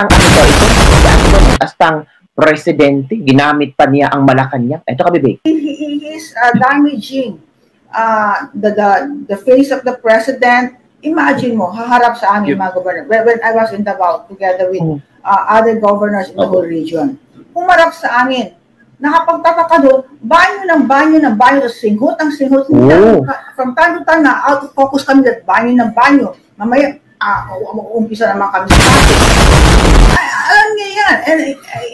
Astang ano daw ito? Astang presidente, ginamit pa niya ang Malacanang. Ito ka, Bibi. He is damaging the face of the president. Imagine mo, haharap sa amin mga governor. When I was in Davao together with other governors in the whole region, humarap sa amin. Nakapagtataka doon, banyo ng banyo, singhot ang singhot. From time to time, out of focus kami at banyo ng banyo. Mamaya, umpisa naman kami sa atin. Alam niya yan. And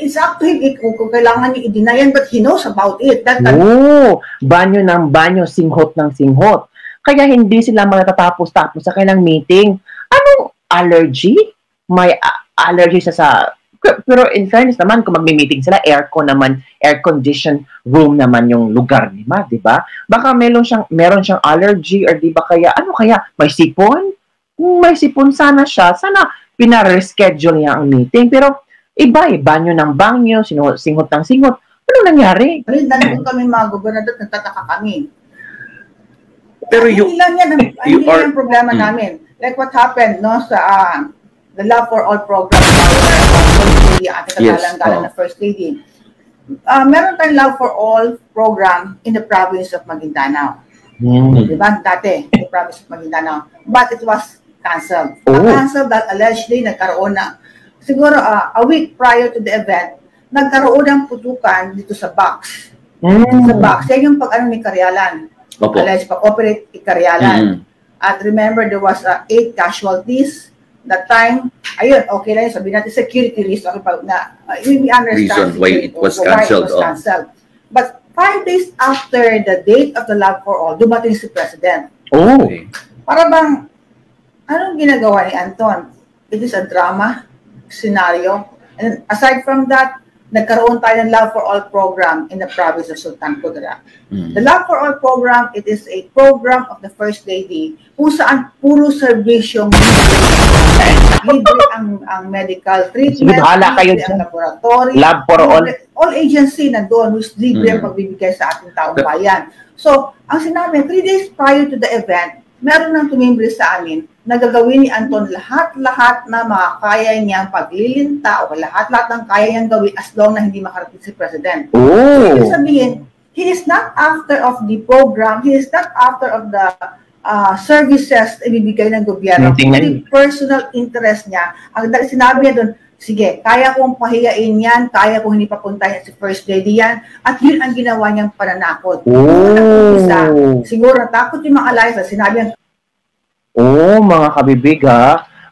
it's up to him kung kailangan niya i-deny, but he knows about it. Banyo ng banyo, singhot ng singhot. Kaya hindi sila matatapos-tapos sa kanilang meeting. Anong allergy? May allergy sa... Pero in fairness naman, kung magmi-meeting sila, air-conditioned room naman yung lugar nila, di ba? Baka meron siyang allergy or di ba kaya, ano kaya, may sipon? Kung may sipon sana siya, sana pina-reschedule niya ang meeting. Pero iba banyo ng banyo, singhot ng singhot. Ano nangyari? Nandun kami mga gobernador, nagtataka kami. Pero hindi lang yan ang problema namin. Like what happened no sa the Love for All program na First Lady. Meron tayong Love for All program in the province of Maguindanao. Diba? Dati, in the province of Maguindanao. But it was cancelled. Cancelled that allegedly nagkaroon na, siguro a week prior to the event, nagkaroon ng putukan dito sa box. Sa box. Yan yung pag-ano ni Carialan. Alleged pag-operate ni Carialan. At remember, there was 8 casualties. That time, ayun, okay lang, sabihin natin security risk. Okay, we understand why it was cancelled. But 5 days after the date of the Love for All, dumating si President. Para bang, anong ginagawa ni Anton? It is a drama scenario. And aside from that, nagkaroon tayo ng Love for All program in the province of Sultan Kudarat. The Love for All program, it is a program of the First Lady kung saan puro serbisyong libre ang medical treatment, libre ang laboratory, Love for all agency na doon, which libre ang pagbibigay sa ating taong bayan. So, ang sinabi, 3 days prior to the event, meron nang tumimbre sa amin na gagawin ni Anton lahat-lahat na makakaya niyang paglilinta o lahat-lahat ng kaya niyang gawin as long na hindi makarating si President. So, ibig sabihin, he is not after of the program, he is not after of the services na ibibigay ng gobyerno. Hindi personal interest niya. Ang sinabi niya doon, sige, kaya kong pahiyain yan, kaya kong hindi papuntahin si First Lady yan, at yun ang ginawa niyang pananakot. Siguro natakot yung mga allies, sinabi niya, mga kabibig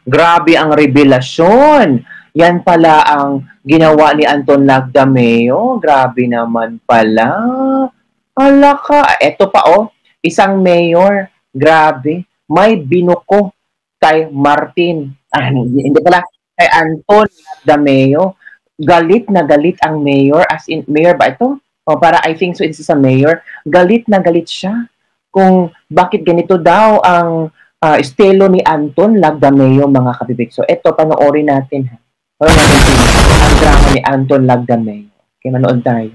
grabe ang revelasyon. Yan pala ang ginawa ni Anton Lagdameo. Grabe naman pala. Alaka, eto pa isang mayor. Grabe, may binuko kay Martin. Hindi pala, kay Anton Lagdameo. Galit na galit ang mayor. As in, mayor ba ito? Para I think so, it's a mayor. Galit na galit siya kung bakit ganito daw ang estilo ni Anton Lagdameo, mga kabibig. So, ito, panoorin natin. Ang drama ni Anton Lagdameo. Okay, manood tayo.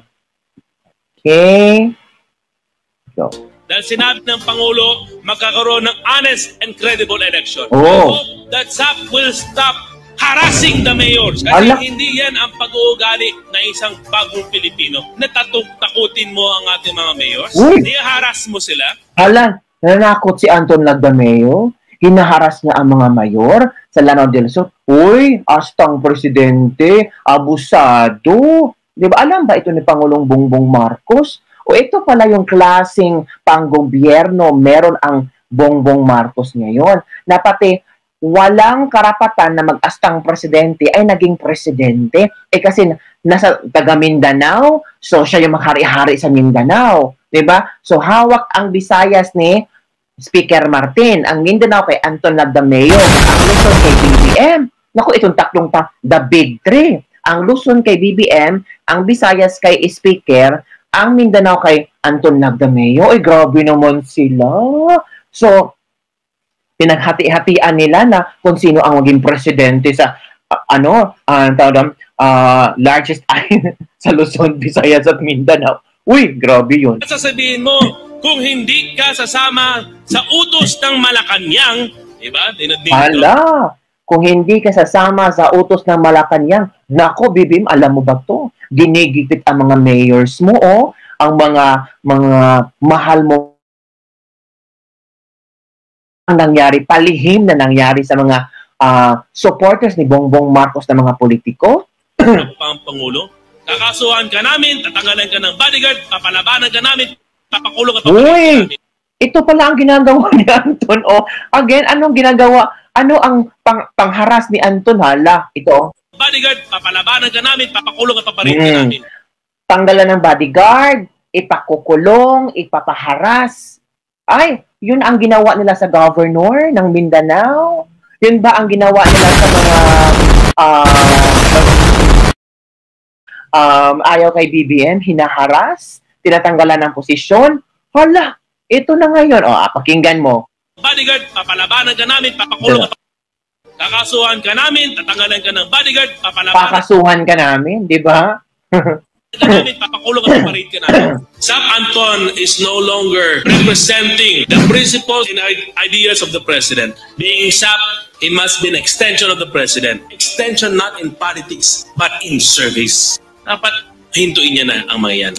Okay. So, dahil sinabi ng Pangulo, magkakaroon ng honest and credible election. I hope that SAP will stop harassing the mayors. Kasi hindi yan ang pag-uugali na isang bagong Pilipino. Natakutin mo ang ating mga mayors. Hindi haras mo sila. Nanakot si Anton Lagdameo. Hinaharas niya ang mga mayor sa Lanao del Sur. Uy, astang presidente, abusado. Di ba, alam ba ito ni Pangulong Bongbong Marcos? O ito pala yung klaseng panggobyerno meron ang Bongbong Marcos ngayon. Na pati walang karapatan na mag-astang presidente ay naging presidente. Kasi nasa taga Mindanao, so siya yung maghari-hari sa Mindanao. Diba? So hawak ang Visayas ni Speaker Martin, ang Mindanao kay Anton Lagdameo, ang Luzon kay BBM. Naku, itong tatlong the big three. Ang Luzon kay BBM, ang Visayas kay Speaker, ang Mindanao kay Anton Lagdameo. Ay, grabe naman sila. So, pinaghati-hatian nila na kung sino ang maging presidente sa largest island sa Luzon, Visayas at Mindanao. Uy, grabe yun. Sasabihin mo, kung hindi ka sasama sa utos ng Malacanang, diba? kung hindi ka sasama sa utos ng Malacanang, nako, Bibim, alam mo ba to? Ginigipit ang mga mayors mo, ang mga mahal mo ang nangyari, palihim na nangyari sa mga supporters ni Bongbong Marcos na mga politiko. Pang Pangulo, kakasuhan ka namin, tatanggalan ka ng bodyguard, papalabanan ka namin, papakulong at papalabanan namin. Ito pala ang ginagawa ni Anton. Again, anong ginagawa? Ano ang pangharas ni Anton? Hala, ito. Bodyguard, papalabanan ka namin, papakulong at paparitin ka namin. Tanggalan ng bodyguard, ipakukulong, ipapaharas. Ay, yun ang ginawa nila sa governor ng Mindanao? Yun ba ang ginawa nila sa mga ayaw kay BBM, hinaharas, tinatanggalan ng posisyon? Hala, ito na ngayon. Pakinggan mo. Bodyguard, papalabanan ka namin, papakulong at kakasuhan ka namin, tatanggalan ka ng bodyguard, papalabanan. Pakasuhan ka namin, di ba? Namin, papakulong at paparade ka namin. Sap Anton is no longer representing the principles and ideas of the president. Being Sap, he must be an extension of the president. Extension not in politics, but in service. Dapat hintuin niya na ang mga yan.